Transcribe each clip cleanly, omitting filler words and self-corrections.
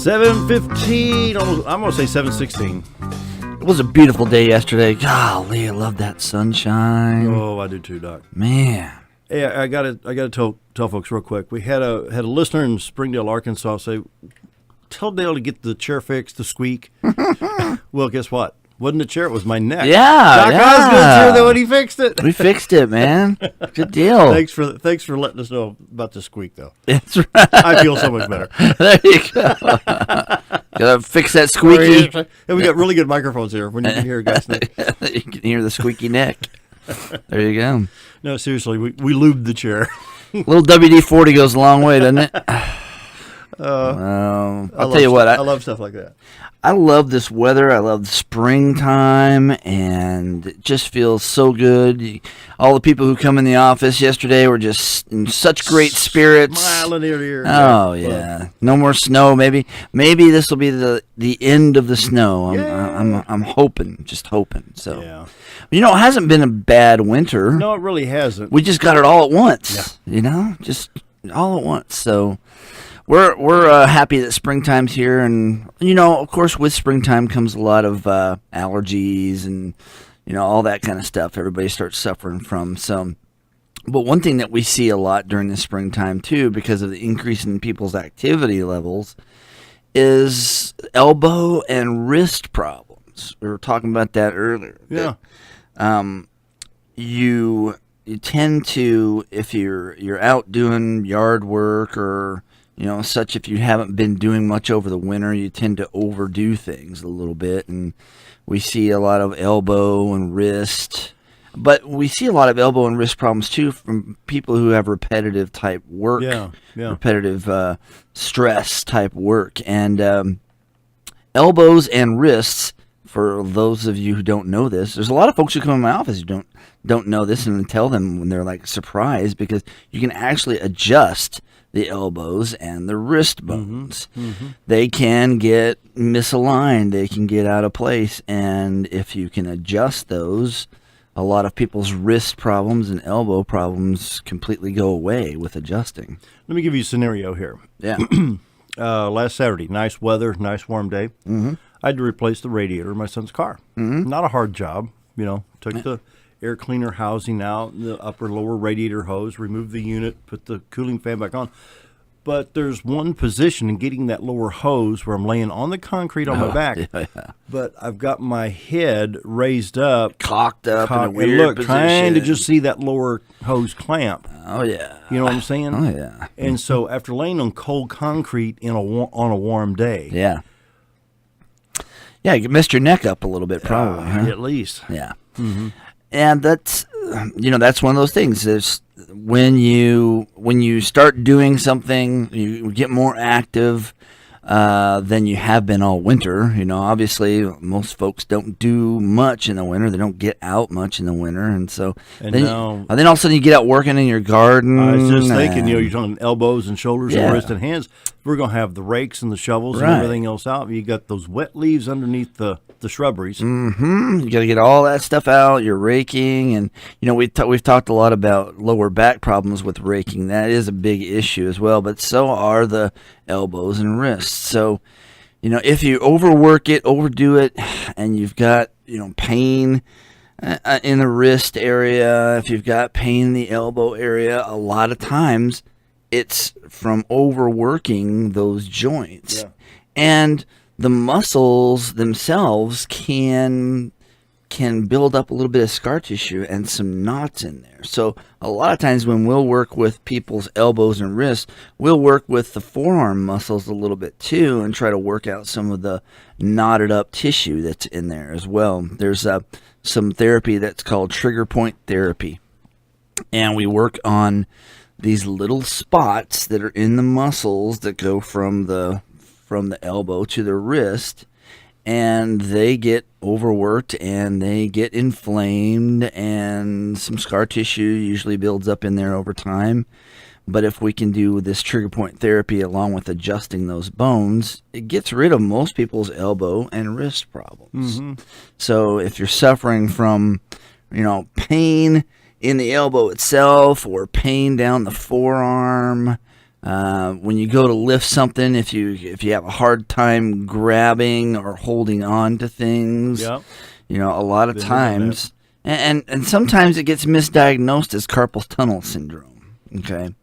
7:15, almost, I'm going to say 7:16. It was a beautiful day yesterday. Golly, I love that sunshine. Oh, I do too, Doc. Man. Hey, I gotta tell folks real quick. We had a listener in Springdale, Arkansas say, tell Dale to get the chair fixed, the squeak. Well, guess what? Wasn't the chair, it was my neck. Yeah, Doc Osgood's here though, and he fixed it. We fixed it, man. Good deal. Thanks for letting us know about the squeak, though. That's right. I feel so much better. There you go. Gotta fix that squeaky. And we got really good microphones here when you can hear a guy's neck. You can hear the squeaky neck. There you go. No, seriously, we lubed the chair. Little WD-40 goes a long way, doesn't it? I'll tell you what. I love stuff like that. I love this weather. I love the springtime, and it just feels so good. All the people who come in the office yesterday were just in such great spirits. Smiling ear to ear. Oh, yeah. No more snow. Maybe this will be the end of the snow. I'm hoping, just hoping. So, yeah. You know, it hasn't been a bad winter. No, it really hasn't. We just got it all at once. Yeah. You know, just all at once. So we're happy that springtime's here, and you know, of course, with springtime comes a lot of allergies and you know all that kind of stuff. Everybody starts suffering from some. But one thing that we see a lot during the springtime too, because of the increase in people's activity levels, is elbow and wrist problems. We were talking about that earlier. Yeah. You tend to, if you're out doing yard work or you know such, if you haven't been doing much over the winter, you tend to overdo things a little bit, and we see a lot of elbow and wrist. But we see a lot of elbow and wrist problems too from people who have repetitive type work, repetitive stress type work, and elbows and wrists. For those of you who don't know this, there's a lot of folks who come in my office who don't know this, and I tell them when they're like surprised, because you can actually adjust the elbows and the wrist bones. Mm-hmm. They can get misaligned, they can get out of place, and if you can adjust those, a lot of people's wrist problems and elbow problems completely go away with adjusting. Let me give you a scenario here. Yeah. Last Saturday, nice weather, nice warm day. Mm-hmm. I had to replace the radiator of my son's car. Mm-hmm. Not a hard job, you know. Took the air cleaner housing out, the upper lower radiator hose, removed the unit, put the cooling fan back on. But there's one position in getting that lower hose where I'm laying on the concrete on my back. Yeah. But I've got my head raised up, cocked up in a weird position. Trying to just see that lower hose clamp. Oh yeah. You know what I'm saying? Oh yeah. And so after laying on cold concrete on a warm day. Yeah. Yeah, you messed your neck up a little bit, probably. Huh? At least. Yeah. Mm-hmm. And that's one of those things. Is when you start doing something, you get more active than you have been all winter. You know, obviously, most folks don't do much in the winter. They don't get out much in the winter, and so then all of a sudden you get out working in your garden. I was just thinking, you're talking elbows and shoulders and wrists and hands. We're going to have the rakes and the shovels and everything else out. You got those wet leaves underneath the shrubberies. Mm-hmm. You got to get all that stuff out. You're raking, and you know we've talked a lot about lower back problems with raking. That is a big issue as well, but so are the elbows and wrists. So, you know, if you overwork it, overdo it, and you've got pain in the wrist area, if you've got pain in the elbow area, a lot of times it's from overworking those joints. Yeah. And the muscles themselves can build up a little bit of scar tissue and some knots in there. So a lot of times when we'll work with people's elbows and wrists, we'll work with the forearm muscles a little bit too and try to work out some of the knotted up tissue that's in there as well. There's some therapy that's called trigger point therapy. And we work on these little spots that are in the muscles that go from the elbow to the wrist, and they get overworked and they get inflamed, and some scar tissue usually builds up in there over time. But if we can do this trigger point therapy along with adjusting those bones, it gets rid of most people's elbow and wrist problems. Mm-hmm. So if you're suffering from, pain in the elbow itself or pain down the forearm, When you go to lift something, if you have a hard time grabbing or holding on to things, Yep. a lot of Been there, done times, and sometimes it gets misdiagnosed as carpal tunnel syndrome. Okay.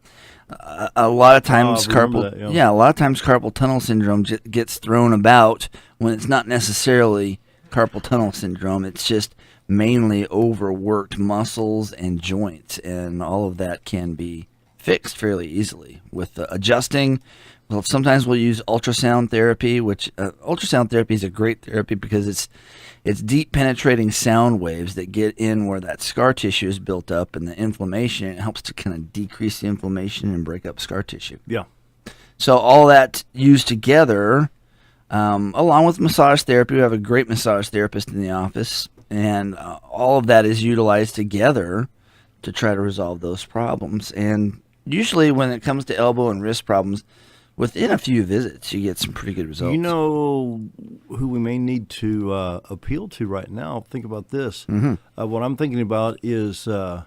A lot of times I remember that, yeah. a lot of times carpal tunnel syndrome gets thrown about when it's not necessarily carpal tunnel syndrome. It's just mainly overworked muscles and joints, and all of that can be fixed fairly easily with adjusting. Well, sometimes we'll use ultrasound therapy, which ultrasound therapy is a great therapy because it's deep penetrating sound waves that get in where that scar tissue is built up and the inflammation. It helps to kind of decrease the inflammation and break up scar tissue. Yeah. So all that used together, along with massage therapy. We have a great massage therapist in the office, and all of that is utilized together to try to resolve those problems. And usually when it comes to elbow and wrist problems, within a few visits, you get some pretty good results. You know who we may need to appeal to right now? Think about this. Mm-hmm. What I'm thinking about is the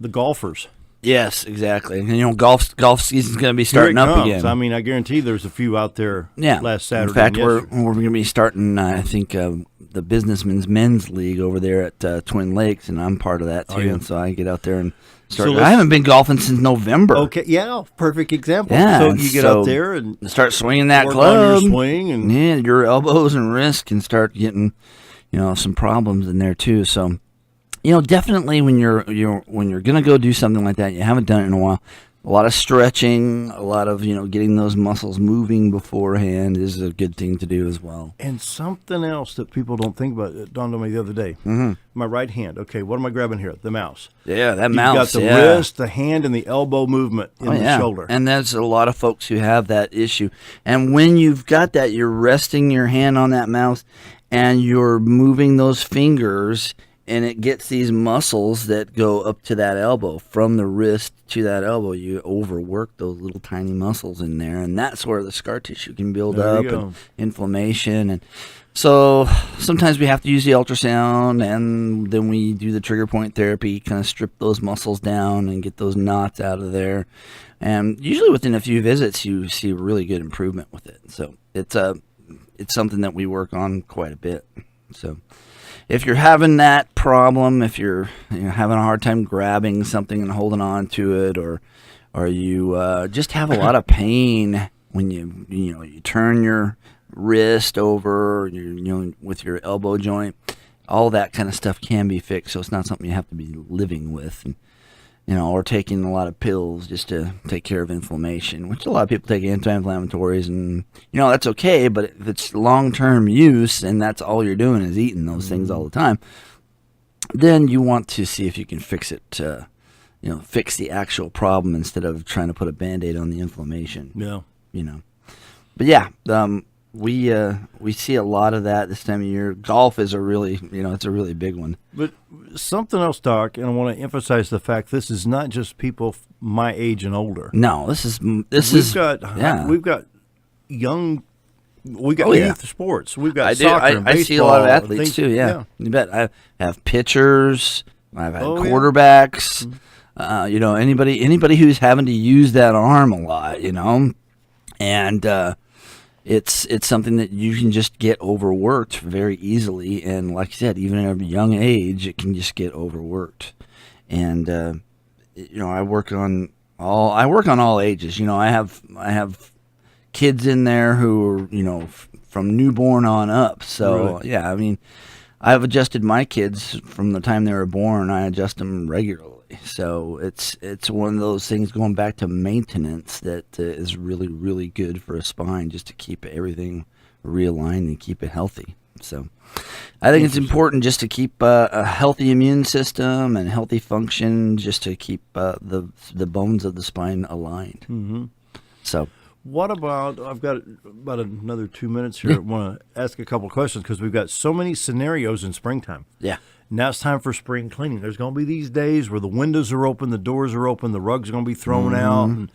golfers. Yes, exactly. And golf season's going to be Here it starting up comes. again. I mean, I guarantee there's a few out there last Saturday. In fact, and we're yesterday. going to be starting, I think, the Businessman's Men's League over there at Twin Lakes, and I'm part of that too. Oh, yeah. And so I get out there and start. So I haven't been golfing since November. Okay, yeah, perfect example. Yeah, so you get out there and start swinging that work club. on your swing, and Yeah, your elbows and wrists can start getting, some problems in there too. So, definitely when you're gonna go do something like that, you haven't done it in a while. A lot of stretching, a lot of getting those muscles moving beforehand is a good thing to do as well. And something else that people don't think about, it dawned on me the other day. Mm-hmm. My right hand. Okay, what am I grabbing here? The mouse. Yeah, that You've mouse. got the yeah. wrist, the hand, and the elbow movement in the shoulder. And there's a lot of folks who have that issue. And when you've got that, you're resting your hand on that mouse and you're moving those fingers, and it gets these muscles that go up to that elbow. From the wrist to that elbow, you overwork those little tiny muscles in there, and that's where the scar tissue can build There up you go. and inflammation. And so sometimes we have to use the ultrasound, and then we do the trigger point therapy, kind of strip those muscles down and get those knots out of there. And usually within a few visits, you see really good improvement with it. So it's something that we work on quite a bit. So if you're having that problem, if you're having a hard time grabbing something and holding on to it, or you just have a lot of pain when you turn your wrist over, with your elbow joint, all that kind of stuff can be fixed. So it's not something you have to be living with, or taking a lot of pills just to take care of inflammation, which a lot of people take anti-inflammatories, and that's okay. But if it's long-term use and that's all you're doing is eating those things all the time, then you want to see if you can fix it. Fix the actual problem instead of trying to put a Band-Aid on the inflammation. Yeah. But yeah, we see a lot of that this time of year. Golf is a really, it's a really big one. But something else, Doc, and I want to emphasize the fact this is not just people my age and older. No, we've got young. We got youth sports. We've got I soccer and baseball. I see a lot of athletes things, too. Yeah, you bet. I have pitchers. I've had quarterbacks. Anybody who's having to use that arm a lot. And it's something that you can just get overworked very easily. And like I said, even at a young age, it can just get overworked. And I work on all ages. I have kids in there who are from newborn on up. So Right. yeah, I mean, I've adjusted my kids from the time they were born. I adjust them regularly. So it's one of those things going back to maintenance that is really, really good for a spine, just to keep everything realigned and keep it healthy. So I think it's important just to keep a healthy immune system and healthy function, just to keep the bones of the spine aligned. Mm-hmm. So what about, I've got about another 2 minutes here. I want to ask a couple of questions because we've got so many scenarios in springtime. yeah. Now it's time for spring cleaning. There's going to be these days where the windows are open, the doors are open, the rug's going to be thrown out and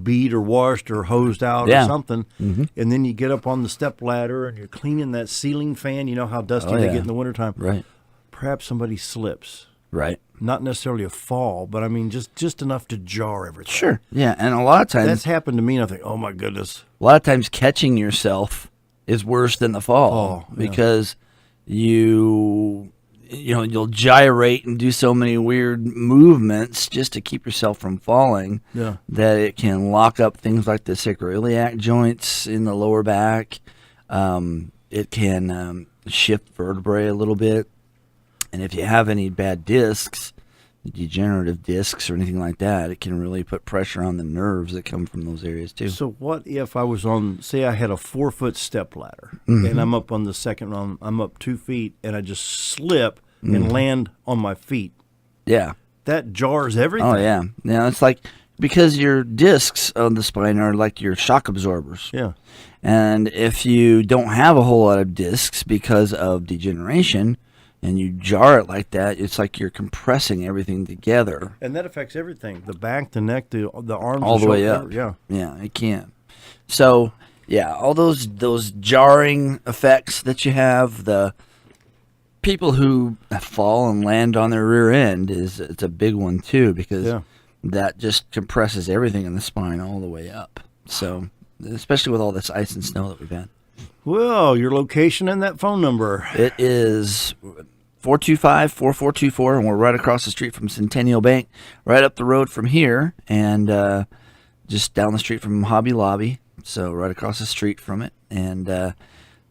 beat or washed or hosed out or something. Mm-hmm. And then you get up on the step ladder and you're cleaning that ceiling fan. You know how dusty they get in the wintertime. Right. Perhaps somebody slips. Right. Not necessarily a fall, but I mean just enough to jar everything. Sure. Yeah, and a lot of times That's happened to me, and I think, oh my goodness. a lot of times catching yourself is worse than the fall Yeah. because you'll gyrate and do so many weird movements just to keep yourself from falling that it can lock up things like the sacroiliac joints in the lower back. It can shift vertebrae a little bit. And if you have any bad discs, degenerative discs or anything like that, it can really put pressure on the nerves that come from those areas too. So what if I was on, say I had a 4-foot step ladder, and I'm up on the second rung, I'm up 2 feet, and I just slip and land on my feet? Yeah. That jars everything. Oh, yeah. Yeah, it's like, because your discs on the spine are like your shock absorbers. Yeah. And if you don't have a whole lot of discs because of degeneration, and you jar it like that, it's like you're compressing everything together. And that affects everything: the back, the neck, the arms, all the way up. Yeah, yeah, it can. So, yeah, all those jarring effects that you have, the people who fall and land on their rear end it's a big one too, because that just compresses everything in the spine all the way up. So, especially with all this ice and snow that we've had. Well, your location and that phone number. It is 425-4424, and we're right across the street from Centennial Bank, right up the road from here, and just down the street from Hobby Lobby, so right across the street from it. And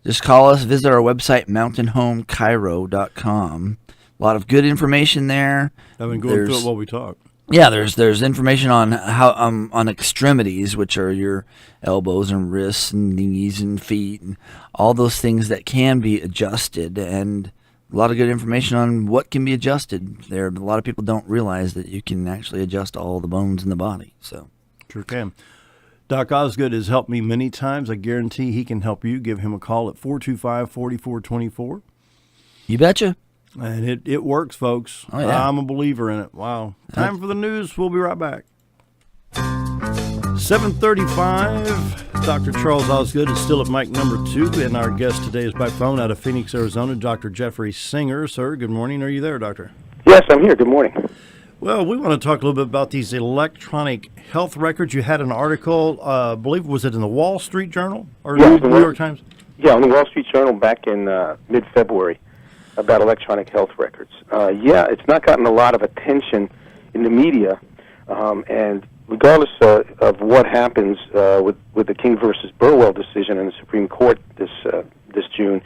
just call us, visit our website, mountainhomechiro.com. A lot of good information there. I've been going through it while we talk. Yeah, there's information on how on extremities, which are your elbows and wrists and knees and feet, and all those things that can be adjusted, and a lot of good information on what can be adjusted. A lot of people don't realize that you can actually adjust all the bones in the body. So sure can. Doc Osgood has helped me many times. I guarantee he can help you. Give him a call at 425-4424. You betcha. And it works, folks. Oh, yeah. I'm a believer in it. Wow. Time for the news. We'll be right back. 7:35. Dr. Charles Osgood is still at mic number 2, and our guest today is by phone out of Phoenix, Arizona, Dr. Jeffery Singer. Sir, good morning. Are you there, Doctor? Yes, I'm here. Good morning. Well, we want to talk a little bit about these electronic health records. You had an article, I believe, was it in the Wall Street Journal or New York Times? Yeah, on the Wall Street Journal back in mid-February about electronic health records. It's not gotten a lot of attention in the media, and regardless of what happens with the King versus Burwell decision in the Supreme Court this June,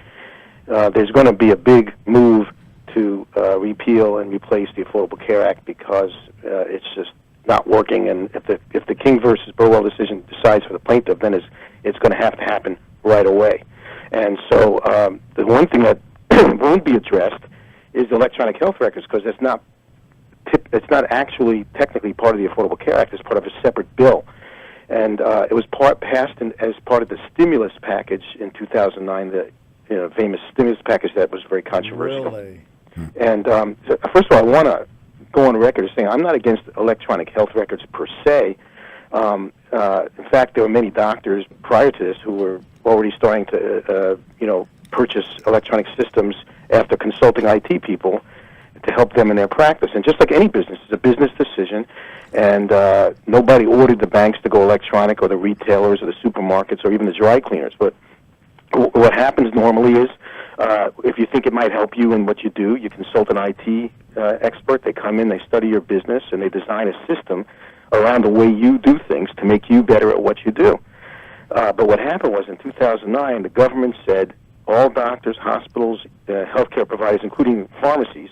there's going to be a big move to repeal and replace the Affordable Care Act because it's just not working. And if the King versus Burwell decision decides for the plaintiff, then it's going to have to happen right away. And so the one thing that won't be addressed is electronic health records, because it's not actually technically part of the Affordable Care Act. It's part of a separate bill, and it was passed as part of the stimulus package in 2009. The famous stimulus package that was very controversial. Really? And so first of all, I want to go on record as saying I'm not against electronic health records per se. In fact, there were many doctors prior to this who were already starting to purchase electronic systems after consulting IT people to help them in their practice. And just like any business, it's a business decision, and nobody ordered the banks to go electronic, or the retailers, or the supermarkets, or even the dry cleaners. But what happens normally is, if you think it might help you in what you do, you consult an IT expert. They come in, they study your business, and they design a system around the way you do things to make you better at what you do. But what happened was, in 2009, the government said all doctors, hospitals, healthcare providers, including pharmacies,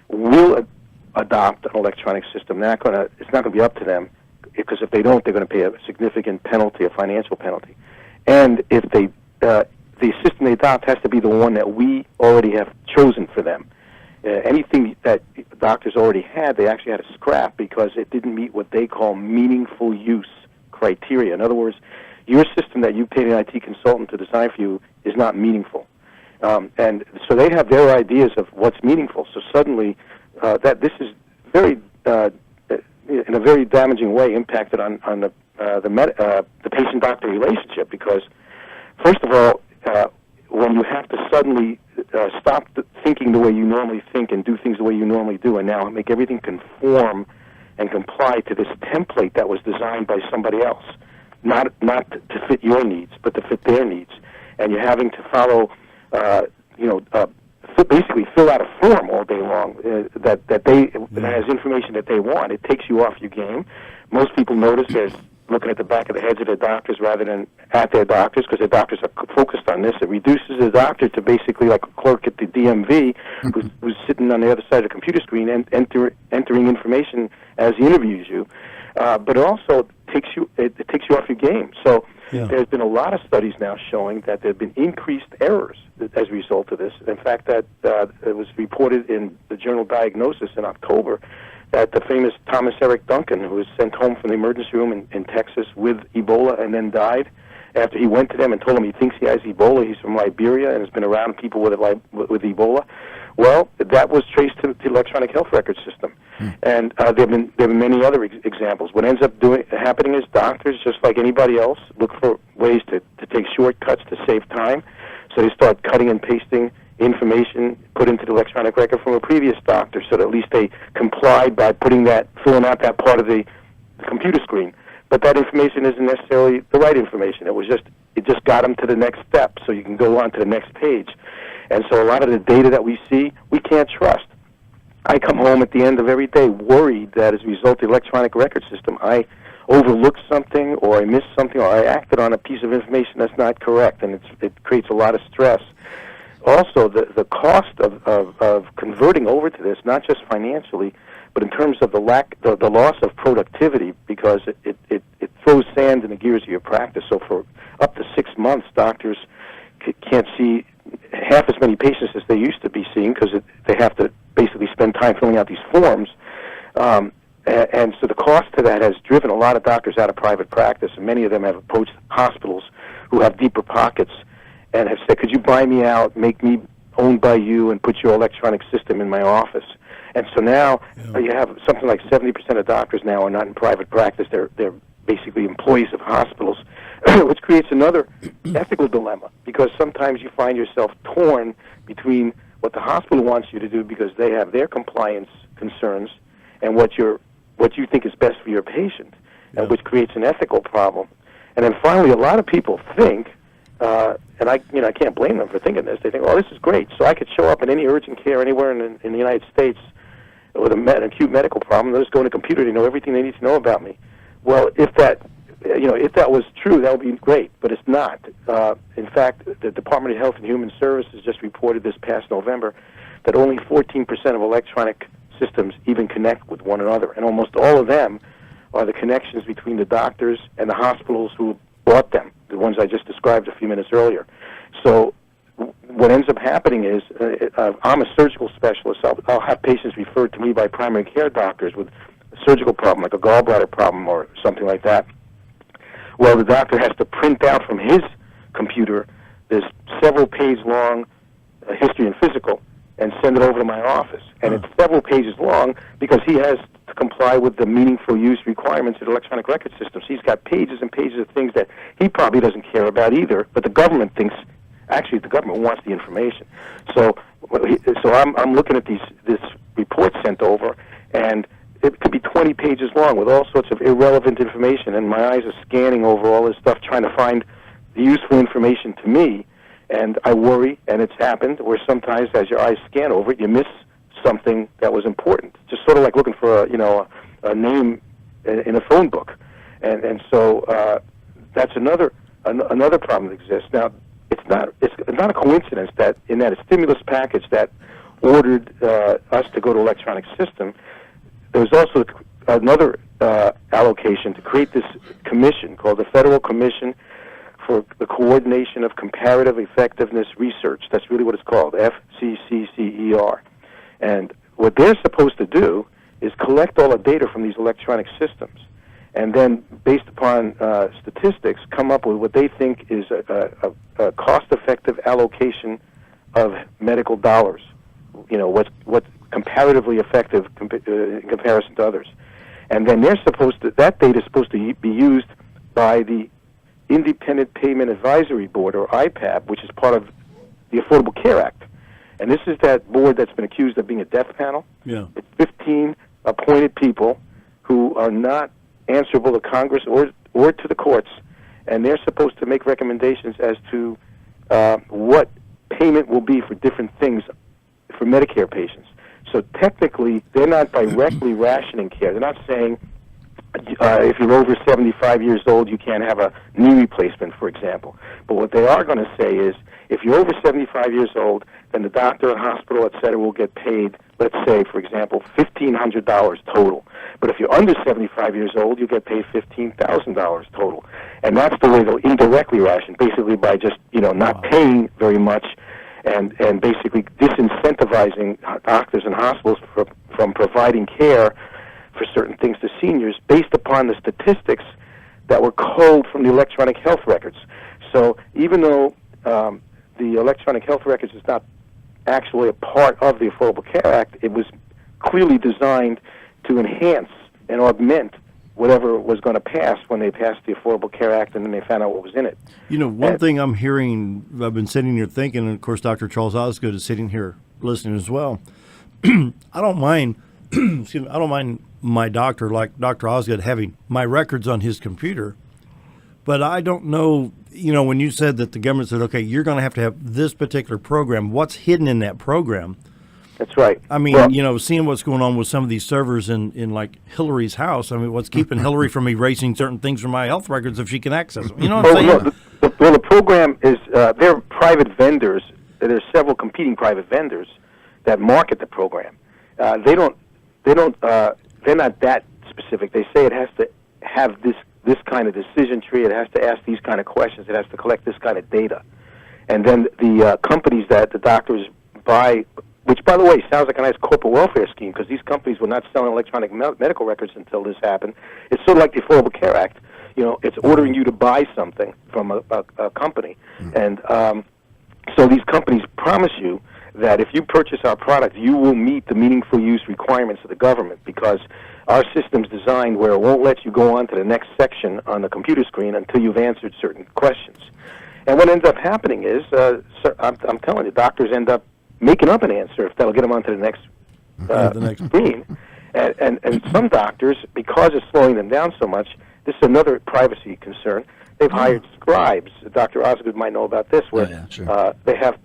will adopt an electronic system. It's not going to be up to them, because if they don't, they're going to pay a significant penalty, a financial penalty. And if the system they adopt has to be the one that we already have chosen for them. Anything that doctors already had, they actually had to scrap because it didn't meet what they call meaningful use criteria. In other words, your system that you paid an IT consultant to design for you is not meaningful. And so they have their ideas of what's meaningful. So suddenly, that this is very, in a very damaging way, impacted on the patient-doctor relationship, because, first of all, when you have to suddenly stop thinking the way you normally think and do things the way you normally do, and now make everything conform and comply to this template that was designed by somebody else, not to fit your needs, but to fit their needs, and you're having to follow, basically fill out a form all day long that has information that they want. It takes you off your game. Most people notice they're looking at the back of the heads of their doctors rather than at their doctors, because their doctors are focused on this. It reduces the doctor to basically like a clerk at the DMV who's sitting on the other side of the computer screen and entering information as he interviews you. But it also takes you off your game. So there's been a lot of studies now showing that there have been increased errors as a result of this. In fact, that it was reported in the journal Diagnosis in October that the famous Thomas Eric Duncan, who was sent home from the emergency room in Texas with Ebola and then died, after he went to them and told them he thinks he has Ebola. He's from Liberia and has been around people with Ebola. Well, that was traced to the electronic health record system. And there have been many other examples. What ends up happening is doctors, just like anybody else, look for ways to take shortcuts to save time. So they start cutting and pasting information put into the electronic record from a previous doctor, so that at least they complied by filling out that part of the computer screen. But that information isn't necessarily the right information. It just got them to the next step, so you can go on to the next page. And so a lot of the data that we see, we can't trust. I come home at the end of every day worried that as a result of the electronic record system, I overlooked something, or I missed something, or I acted on a piece of information that's not correct, and it creates a lot of stress. Also, the cost of converting over to this, not just financially, but in terms of the loss of productivity, because it throws sand in the gears of your practice. So for up to 6 months, doctors can't see half as many patients as they used to be seeing, because they have to basically spend time filling out these forms. And so the cost to that has driven a lot of doctors out of private practice, and many of them have approached hospitals who have deeper pockets and have said, could you buy me out, make me owned by you, and put your electronic system in my office? And so now you have something like 70% of doctors now are not in private practice. They're basically employees of hospitals, which creates another ethical dilemma, because sometimes you find yourself torn between what the hospital wants you to do because they have their compliance concerns and what you think is best for your patient, and which creates an ethical problem. And then finally, a lot of people think, and I can't blame them for thinking this. They think, oh, this is great. So I could show up in any urgent care anywhere in the United States with an acute medical problem. They'll just go in a computer. They know everything they need to know about me. Well, if that was true, that would be great. But it's not. In fact, the Department of Health and Human Services just reported this past November that only 14% of electronic systems even connect with one another, and almost all of them are the connections between the doctors and the hospitals who bought them, the ones I just described a few minutes earlier. So what ends up happening is I'm a surgical specialist. I'll have patients referred to me by primary care doctors with a surgical problem, like a gallbladder problem or something like that. Well, the doctor has to print out from his computer this several-page-long history and physical and send it over to my office. And it's several pages long because he has to comply with the meaningful use requirements of the electronic record system. So he's got pages and pages of things that he probably doesn't care about either, but the government thinks, actually the government wants the information. So I'm looking at this report sent over, and it could be 20 pages long with all sorts of irrelevant information, and my eyes are scanning over all this stuff trying to find the useful information to me. And I worry, and it's happened, where sometimes as your eyes scan over it, you miss something that was important. Just sort of like looking for a name in a phone book. And so that's another problem that exists. Now, it's not a coincidence that in that stimulus package that ordered us to go to electronic system, there was also another allocation to create this commission called the Federal Commission for the Coordination of Comparative Effectiveness Research. That's really what it's called, FCCCER. And what they're supposed to do is collect all the data from these electronic systems, and then, based upon statistics, come up with what they think is a cost-effective allocation of medical dollars. What's comparatively effective in comparison to others. And then that data is supposed to be used by the Independent Payment Advisory Board, or IPAB, which is part of the Affordable Care Act. And this is that board that's been accused of being a death panel. Yeah. It's 15 appointed people who are not answerable to Congress or to the courts, and they're supposed to make recommendations as to what payment will be for different things for Medicare patients. So technically, they're not directly rationing care. They're not saying if you're over 75 years old, you can't have a knee replacement, for example. But what they are going to say is, if you're over 75 years old, then the doctor and hospital, et cetera, will get paid, let's say, for example, $1,500 total. But if you're under 75 years old, you get paid $15,000 total. And that's the way they'll indirectly ration, basically by just, not paying very much and basically disincentivizing doctors and hospitals from providing care for certain things to seniors based upon the statistics that were culled from the electronic health records. So even though the electronic health records is not actually a part of the Affordable Care Act, it was clearly designed to enhance and augment whatever was going to pass when they passed the Affordable Care Act and then they found out what was in it. One thing I'm hearing, I've been sitting here thinking, and of course Dr. Charles Osgood is sitting here listening as well. I don't mind, I don't mind my doctor, like Dr. Osgood, having my records on his computer, but I don't know, when you said that the government said, okay, you're going to have this particular program, what's hidden in that program? That's right. I mean, seeing what's going on with some of these servers in like Hillary's house, I mean, what's keeping Hillary from erasing certain things from my health records if she can access them? You know what I'm saying? No, the program is, they're private vendors. There's several competing private vendors that market the program. They're not that specific. They say it has to have this kind of decision tree. It has to ask these kind of questions. It has to collect this kind of data. And then the companies that the doctors buy, which, by the way, sounds like a nice corporate welfare scheme because these companies were not selling electronic medical records until this happened. It's sort of like the Affordable Care Act. It's ordering you to buy something from a company. And so these companies promise you that if you purchase our product, you will meet the meaningful use requirements of the government because our system's designed where it won't let you go on to the next section on the computer screen until you've answered certain questions. And what ends up happening is, I'm telling you, doctors end up making up an answer if that'll get them onto the next screen. And some doctors, because it's slowing them down so much, this is another privacy concern, they've hired scribes. Dr. Osgood might know about this, where they have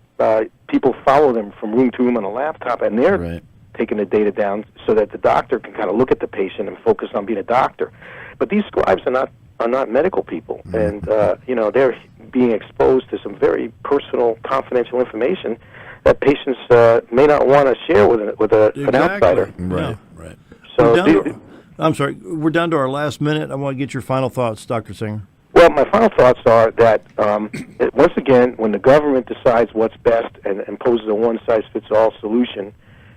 people follow them from room to room on a laptop, and they're taking the data down so that the doctor can kind of look at the patient and focus on being a doctor. But these scribes are not medical people, and they're being exposed to some very personal, confidential information that patients may not want to share with an outsider. Right. So I'm sorry, we're down to our last minute. I want to get your final thoughts, Dr. Singer. Well, my final thoughts are that, once again, when the government decides what's best and imposes a one-size-fits-all solution,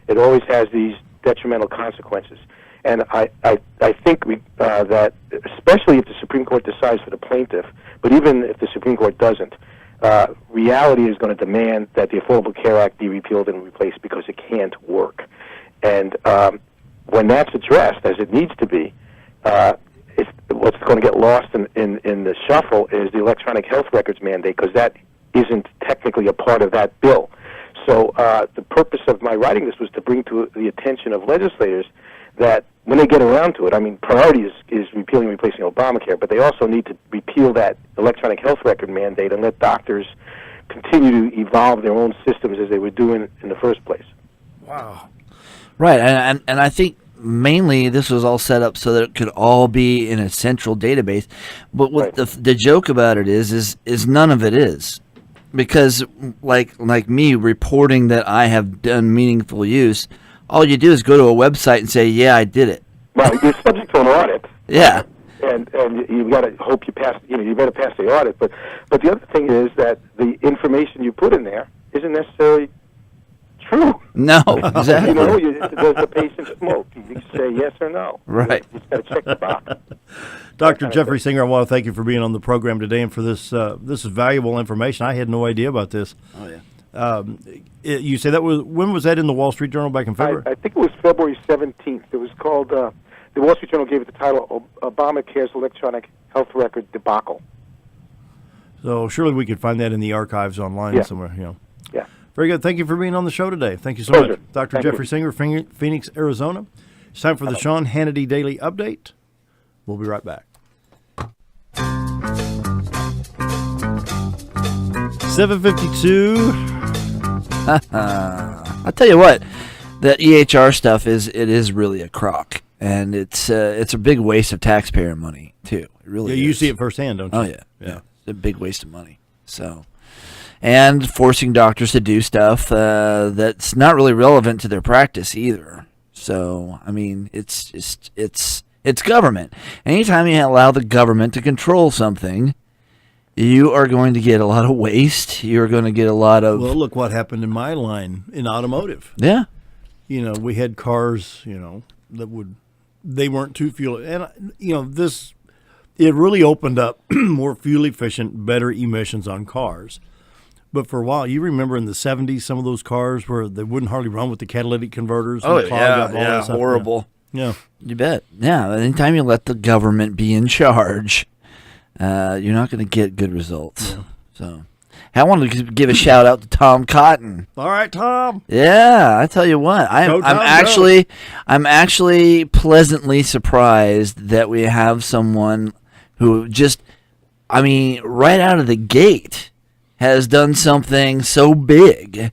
it always has these detrimental consequences. And I think that, especially if the Supreme Court decides for the plaintiff, but even if the Supreme Court doesn't, reality is going to demand that the Affordable Care Act be repealed and replaced because it can't work. And when that's addressed, as it needs to be, what's going to get lost in the shuffle is the electronic health records mandate, because that isn't technically a part of that bill. So the purpose of my writing this was to bring to the attention of legislators that when they get around to it, I mean, priority is repealing and replacing Obamacare, but they also need to repeal that electronic health record mandate and let doctors continue to evolve their own systems as they were doing in the first place. Wow. Right, and I think mainly this was all set up so that it could all be in a central database. But what the joke about it is none of it is. Because like me reporting that I have done meaningful use, all you do is go to a website and say, yeah, I did it. Right, you're subject to an audit. Yeah. And you've got to hope you pass, you better pass the audit. But the other thing is that the information you put in there isn't necessarily true. No, exactly. Does the patient smoke? You say yes or no. Right. You just got to check the box. Dr. Jeffery Singer, I want to thank you for being on the program today and for this this is valuable information. I had no idea about this. Oh, yeah. You say when was that in the Wall Street Journal back in February? I think it was February 17th. It was called, the Wall Street Journal gave it the title, Obamacare's Electronic Health Record Debacle. So surely we could find that in the archives online somewhere. Yeah. Very good. Thank you for being on the show today. Thank you so Pleasure. much. Dr. Thank Jeffery you. Singer, Phoenix, Arizona. It's time for the Sean Hannity Daily Update. We'll be right back. 7:52. I'll tell you what, the EHR stuff is really a crock, and it's a big waste of taxpayer money too. It really Yeah, you is. see it firsthand, don't you? Oh yeah. It's a big waste of money. So, and forcing doctors to do stuff that's not really relevant to their practice either. So, I mean, it's government. Anytime you allow the government to control something, you are going to get a lot of waste. You're going to get a lot of... Well, look what happened in my line in automotive. Yeah. You know, we had cars, they weren't too fuel. And, it really opened up more fuel efficient, better emissions on cars. But for a while, you remember in the 70s, some of those cars where they wouldn't hardly run with the catalytic converters. Oh, and clog up, all that stuff. horrible. Yeah. You bet. Yeah, anytime you let the government be in charge, you're not going to get good results. Yeah. So, I want to give a shout out to Tom Cotton. All right, Tom. Yeah, I tell you what, Go, Tom, I'm actually pleasantly surprised that we have someone who just, right out of the gate, has done something so big.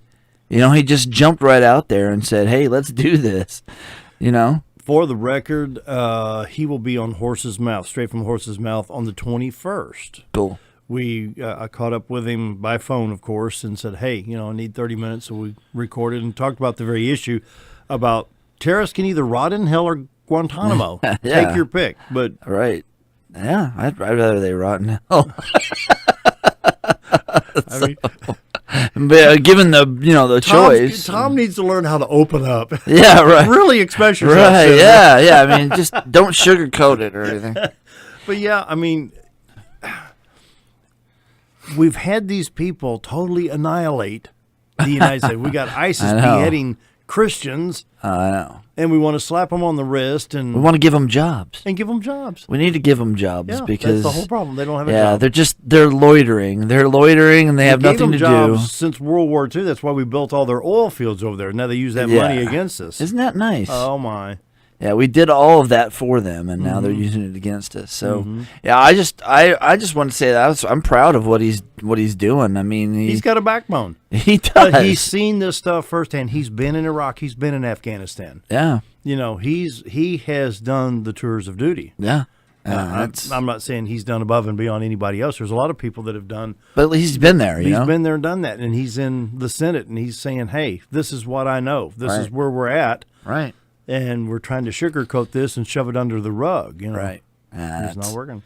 He just jumped right out there and said, "Hey, let's do this." For the record, he will be on Horse's Mouth, straight from Horse's Mouth, on the 21st. Cool. I caught up with him by phone, of course, and said, "Hey, I need 30 minutes." So we recorded and talked about the very issue about terrorists can either rot in hell or Guantanamo. Yeah. Take your pick. But Right. Yeah, I'd rather they rot in hell. But given the choice, Tom needs to learn how to open up. Yeah, right. Really express yourself. Right. Senator. Yeah. Just don't sugarcoat it or anything. But yeah, we've had these people totally annihilate the United States. We got ISIS I know. beheading Christians, I know. and we want to slap them on the wrist We and want to give them jobs. give them jobs. We need to give them jobs Yeah, because that's the whole problem. They don't have a job. they're loitering. They're loitering and they have We gave nothing them to jobs do. since World War II. That's why we built all their oil fields over there. Now they use that money against us. Isn't that nice? Oh my! Yeah, we did all of that for them, and now they're using it against us. So, yeah, I just want to say that I'm proud of what he's doing. He's got a backbone. He does. But he's seen this stuff firsthand. He's been in Iraq. He's been in Afghanistan. Yeah, he has done the tours of duty. yeah. I'm not saying he's done above and beyond anybody else. There's a lot of people that have done. But he's been there. He's been there and done that, and he's in the Senate, and he's saying, "Hey, this is what I know. This is where we're at." Right. And we're trying to sugarcoat this and shove it under the rug. Right. It's not working.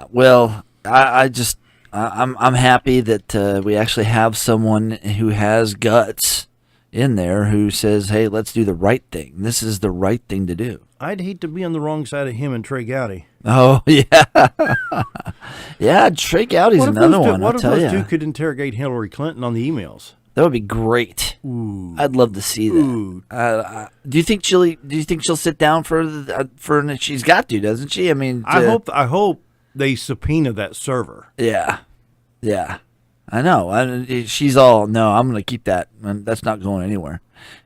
Well, I'm happy that we actually have someone who has guts in there who says, "Hey, let's do the right thing. This is the right thing to do." I'd hate to be on the wrong side of him and Trey Gowdy. Oh yeah, yeah. Trey Gowdy's another one. What I'll if tell those two you, could interrogate Hillary Clinton on the emails? that would be great. Ooh. I'd love to see that. Ooh. Do you think she'll sit down for? She's got to, doesn't she? I hope they subpoena that server. Yeah, yeah. I know. She's all no. I'm going to keep that. That's not going anywhere.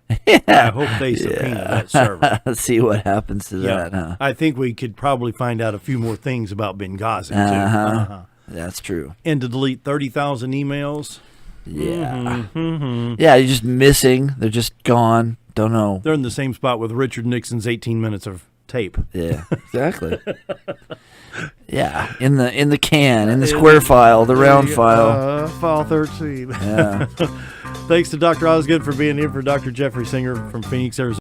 I hope they subpoena that server. Let's see what happens to that. Huh? I think we could probably find out a few more things about Benghazi too. That's true. And to delete 30,000 emails. Yeah. Yeah, you're just missing. They're just gone. Don't know. They're in the same spot with Richard Nixon's 18 minutes of tape. Yeah, exactly. Yeah, in the can, in the square file, the round file. File 13. Yeah. Thanks to Dr. Osgood for being here for Dr. Jeffery Singer from Phoenix, Arizona.